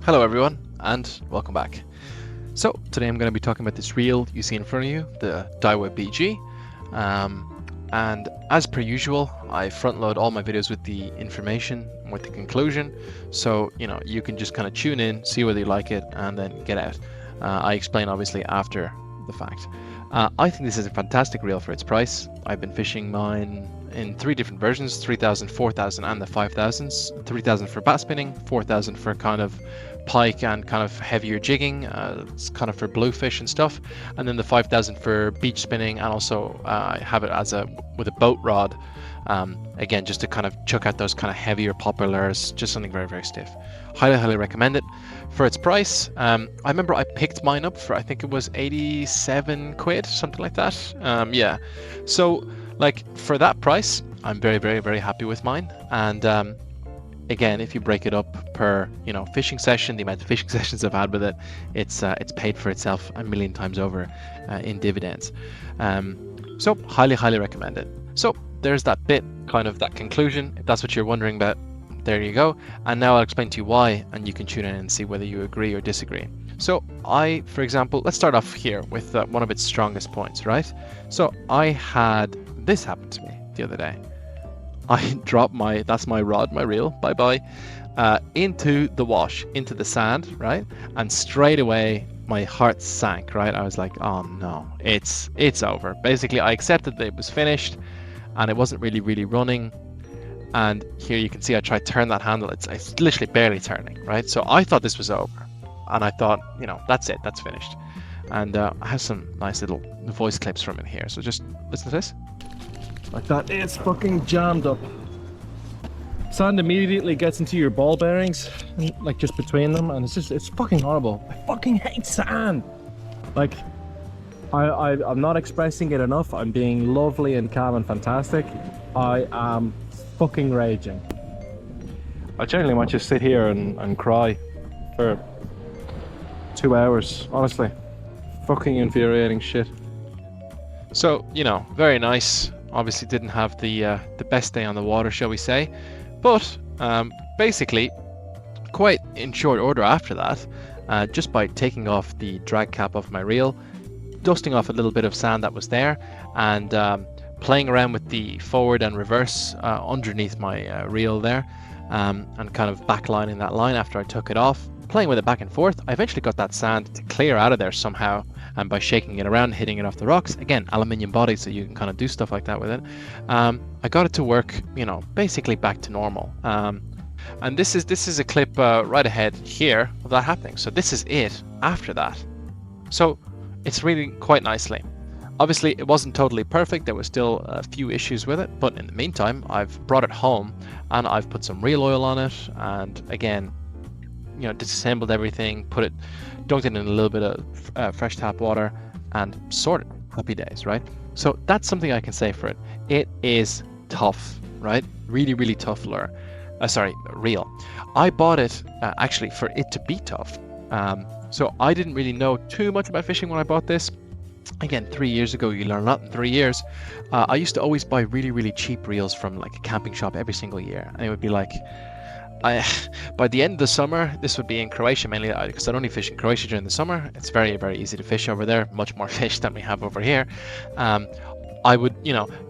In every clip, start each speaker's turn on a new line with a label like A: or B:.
A: Hello everyone and welcome back. So today I'm going to be talking about this reel you see in front of you, the Daiwa BG. And as per usual, I front load all my videos with the information, with the conclusion. So, you can just kind of tune in, see whether you like it, and then get out. I explain obviously after the fact. I think this is a fantastic reel for its price. I've been fishing mine in 3 different versions, 3000, 4000 and the 5000s. 3000 for bass spinning, 4000 for kind of pike and kind of heavier jigging, it's kind of for bluefish and stuff, and then the 5000 for beach spinning, and also I have it as with a boat rod, again just to kind of chuck out those kind of heavier popper lures, just something very, very stiff. Highly recommend it for its price. I remember I picked mine up for, I think it was 87 quid, something like that. Yeah, so like for that price I'm very happy with mine. And again, if you break it up per fishing session, the amount of fishing sessions I've had with it, it's paid for itself a million times over in dividends. So highly recommend it. So there's that bit, kind of that conclusion. If that's what you're wondering about, there you go. And now I'll explain to you why, and you can tune in and see whether you agree or disagree. So for example, let's start off here with one of its strongest points, right? So I had this happen to me the other day. I dropped that's my rod, my reel, bye-bye, into the wash, into the sand, right? And straight away, my heart sank, right? I was like, oh no, it's over. Basically, I accepted that it was finished and it wasn't really running. And here you can see I tried to turn that handle. It's literally barely turning, right? So I thought this was over. And I thought, that's it, that's finished. And I have some nice little voice clips from it here. So just listen to this.
B: Like that, it's fucking jammed up. Sand immediately gets into your ball bearings, like just between them, and it's fucking horrible. I fucking hate sand. Like, I'm not expressing it enough. I'm being lovely and calm and fantastic. I am fucking raging. I generally might just sit here and cry for 2 hours, honestly. Fucking infuriating shit.
A: So, very nice. Obviously didn't have the best day on the water, shall we say, but basically quite in short order after that, just by taking off the drag cap off my reel, dusting off a little bit of sand that was there, and playing around with the forward and reverse underneath my reel there, and kind of backlining that line after I took it off, playing with it back and forth, I eventually got that sand to clear out of there somehow. And by shaking it around, hitting it off the rocks, again, aluminium body, so you can kind of do stuff like that with it. I got it to work, basically back to normal. And this is a clip right ahead here of that happening. So this is it after that. So it's really quite nicely. Obviously, it wasn't totally perfect. There was still a few issues with it, but in the meantime, I've brought it home and I've put some reel oil on it, and again, disassembled everything, dunked it in a little bit of fresh tap water, and sorted. Happy days, right? So that's something I can say for it. It is tough, right? Really tough lure. Reel. I bought it actually for it to be tough. So I didn't really know too much about fishing when I bought this. Again, 3 years ago, you learn a lot in 3 years. I used to always buy really cheap reels from like a camping shop every single year, and it would be like, by the end of the summer, this would be in Croatia mainly, because I only fish in Croatia during the summer. It's very easy to fish over there, much more fish than we have over here. I would,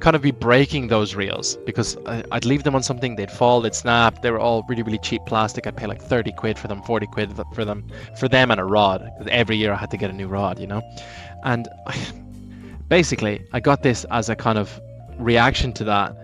A: kind of be breaking those reels because I'd leave them on something, they'd fall, they'd snap. They were all really cheap plastic. I'd pay like 30 quid for them, 40 quid for them and a rod, because every year I had to get a new rod, And basically, I got this as a kind of reaction to that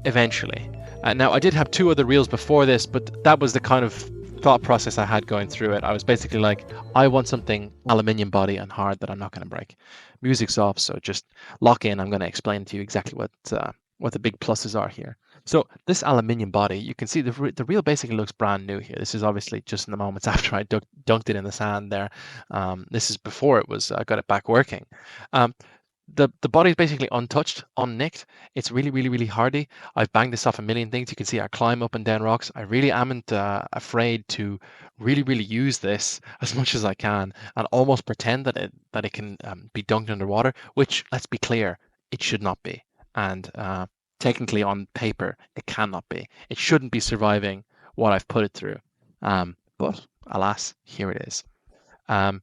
A: eventually. Now, I did have 2 other reels before this, but that was the kind of thought process I had going through it. I was basically like, I want something aluminium body and hard that I'm not going to break. Music's off, so just lock in. I'm going to explain to you exactly what the big pluses are here. So this aluminium body, you can see the reel basically looks brand new here. This is obviously just in the moments after I dunked it in the sand there. This is before I got it back working. The body is basically untouched, unnicked. It's really hardy. I've banged this off a million things. You can see I climb up and down rocks. I really amn't afraid to really use this as much as I can and almost pretend that it can be dunked underwater, which, let's be clear, it should not be. And technically on paper, it cannot be. It shouldn't be surviving what I've put it through. but alas, here it is. Other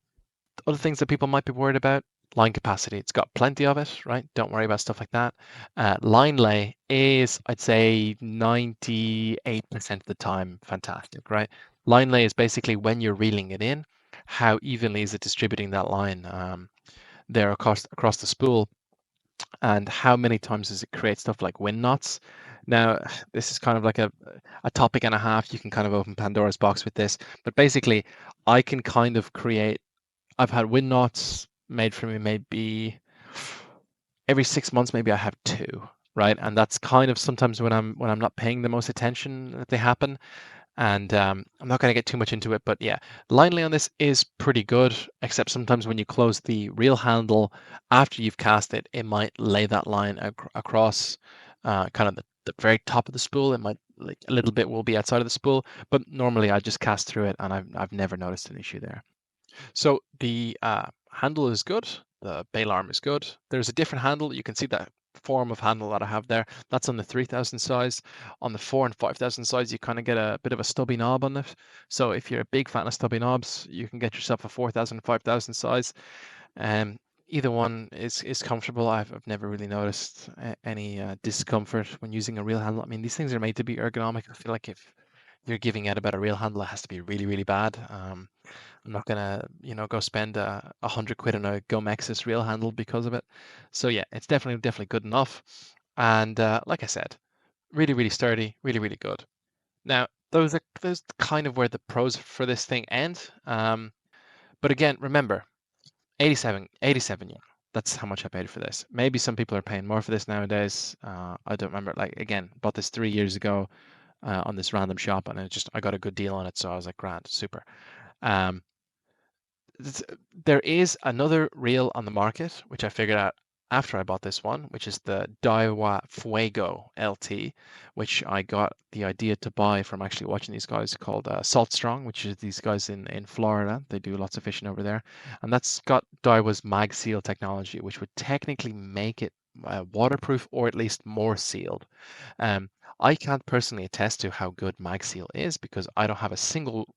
A: things that people might be worried about, line capacity. It's got plenty of it, right? Don't worry about stuff like that. Line lay is, I'd say, 98% of the time fantastic, right? Line lay is basically when you're reeling it in, how evenly is it distributing that line there across the spool, and how many times does it create stuff like wind knots. Now, this is kind of like a topic and a half. You can kind of open Pandora's box with this, but basically, I can kind of create. I've had wind knots made for me maybe every 6 months. Maybe I have two, right? And that's kind of sometimes when I'm not paying the most attention that they happen. And I'm not going to get too much into it, but yeah, line lay on this is pretty good, except sometimes when you close the reel handle after you've cast it, it might lay that line across kind of the very top of the spool. It might, like, a little bit will be outside of the spool, but normally I just cast through it, and I've never noticed an issue there. So the handle is good. The bail arm is good. There's a different handle. You can see that form of handle that I have there. That's on the 3000 size. On the 4 and 5000 size, you kind of get a bit of a stubby knob on it. So if you're a big fan of stubby knobs, you can get yourself a 4000, 5000 size. Either one is comfortable. I've never really noticed any discomfort when using a reel handle. I mean, these things are made to be ergonomic. I feel like if you're giving out about a reel handle, it has to be really, really bad. I'm not gonna, go spend 100 quid on a 𝕦𝕟𝕓𝕣𝕖 reel handle because of it. So yeah, it's definitely good enough. And like I said, really, really sturdy, really, really good. Now, those kind of where the pros for this thing end. But again, remember, 87 euro. That's how much I paid for this. Maybe some people are paying more for this nowadays. I don't remember. Like, again, bought this 3 years ago on this random shop, and I got a good deal on it, so I was like, grand, super. Um, there is another reel on the market, which I figured out after I bought this one, which is the Daiwa Fuego LT, which I got the idea to buy from actually watching these guys called Salt Strong, which is these guys in Florida. They do lots of fishing over there. And that's got Daiwa's mag seal technology, which would technically make it waterproof, or at least more sealed. I can't personally attest to how good mag seal is because I don't have a single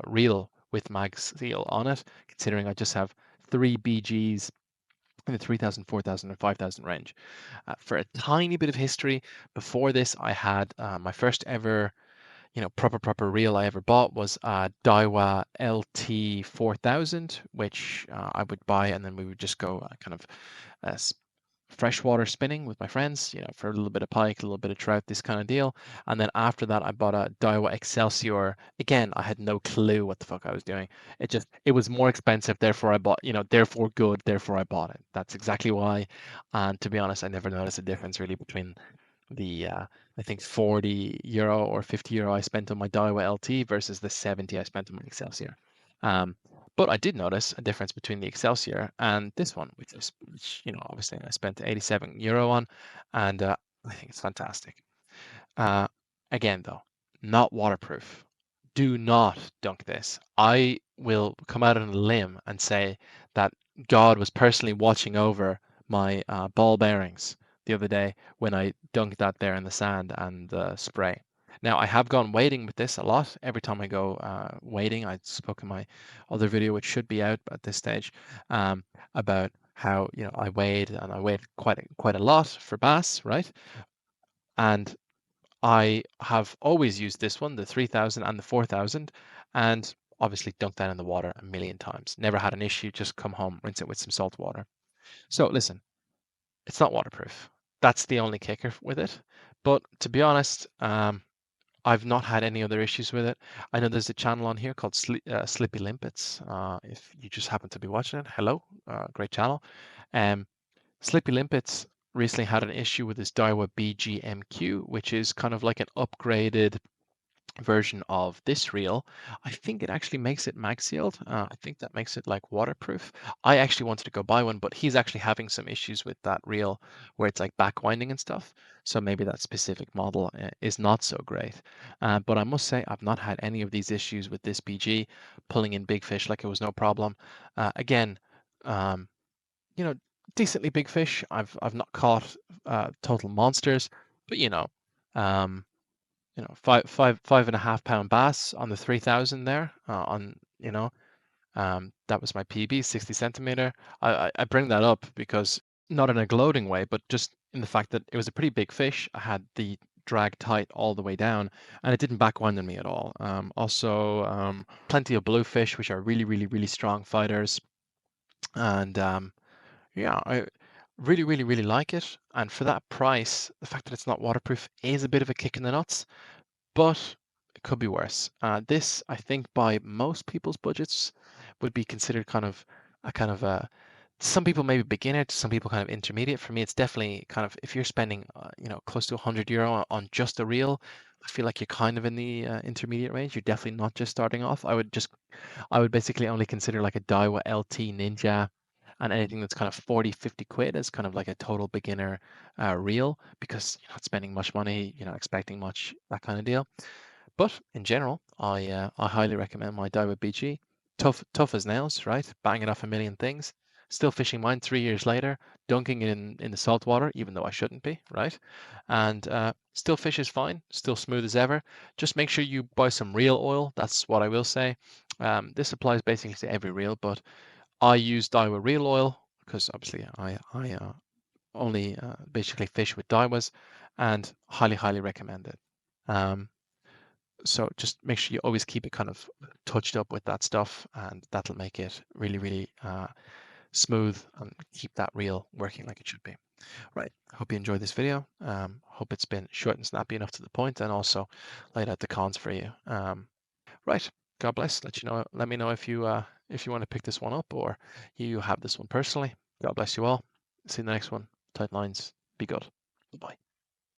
A: reel with mag seal on it, considering I just have 3 BGs in the 3000, 4000, and 5000 range. For a tiny bit of history, before this, I had my first ever, proper reel I ever bought was Daiwa LT 4000, which I would buy, and then we would just go kind of freshwater spinning with my friends, for a little bit of pike, a little bit of trout, this kind of deal. And then after that, I bought a Daiwa Excelsior. Again, I had no clue what the fuck I was doing. It was more expensive, therefore I bought, therefore good, therefore I bought it. That's exactly why. And to be honest, I never noticed a difference really between the I think 40 euro or 50 euro I spent on my Daiwa LT versus the 70 I spent on my Excelsior. But I did notice a difference between the Excelsior and this one, which obviously I spent 87 euro on, and I think it's fantastic. Again, though, not waterproof. Do not dunk this. I will come out on a limb and say that God was personally watching over my ball bearings the other day when I dunked that there in the sand and the spray. Now, I have gone wading with this a lot. Every time I go wading, I spoke in my other video, which should be out at this stage, about how I wade, and I wade quite a lot for bass, right? And I have always used this one, the 3000 and the 4000, and obviously dunked that in the water a million times. Never had an issue, just come home, rinse it with some salt water. So listen, it's not waterproof. That's the only kicker with it. But to be honest, I've not had any other issues with it. I know there's a channel on here called Slippy Limpets. If you just happen to be watching it, hello, great channel. Slippy Limpets recently had an issue with his Daiwa BG MQ, which is kind of like an upgraded version of this reel. I think it actually makes it mag sealed. I think that makes it like waterproof. I actually wanted to go buy one, but he's actually having some issues with that reel where it's like back winding and stuff. So maybe that specific model is not so great. But I must say I've not had any of these issues with this BG pulling in big fish like it was no problem. Again, you know, decently big fish. I've not caught total monsters, but um, you know, 5.5 pound bass on the 3000 there, that was my PB, 60 centimeter. I bring that up because not in a gloating way, but just in the fact that it was a pretty big fish. I had the drag tight all the way down, and it didn't backwind on me at all. Also, plenty of bluefish, which are really, really, really strong fighters. And yeah, I really, really, really like it. And for that price, the fact that it's not waterproof is a bit of a kick in the nuts, but it could be worse. This, I think, by most people's budgets, would be considered kind of a some people maybe beginner, to some people kind of intermediate. For me, it's definitely kind of if you're spending close to €100 on just a reel, I feel like you're kind of in the intermediate range. You're definitely not just starting off. I would basically only consider like a Daiwa LT Ninja and anything that's kind of 40, 50 quid as kind of like a total beginner reel, because you're not spending much money, you're not expecting much, that kind of deal. But in general, I highly recommend my Daiwa BG. Tough as nails, right? Banging off a million things. Still fishing mine 3 years later, dunking in the salt water, even though I shouldn't be, right? And still fishes fine, still smooth as ever. Just make sure you buy some reel oil. That's what I will say. This applies basically to every reel, but I use Daiwa reel oil because obviously I only basically fish with Daiwas, and highly, highly recommend it. Um, so just make sure you always keep it kind of touched up with that stuff, and that'll make it really, really smooth and keep that reel working like it should be. Right. Hope you enjoyed this video. Hope it's been short and snappy enough to the point, and also laid out the cons for you. Right. God bless. Let me know if you want to pick this one up, or you have this one personally. God bless you all. See you in the next one. Tight lines. Be good. Bye.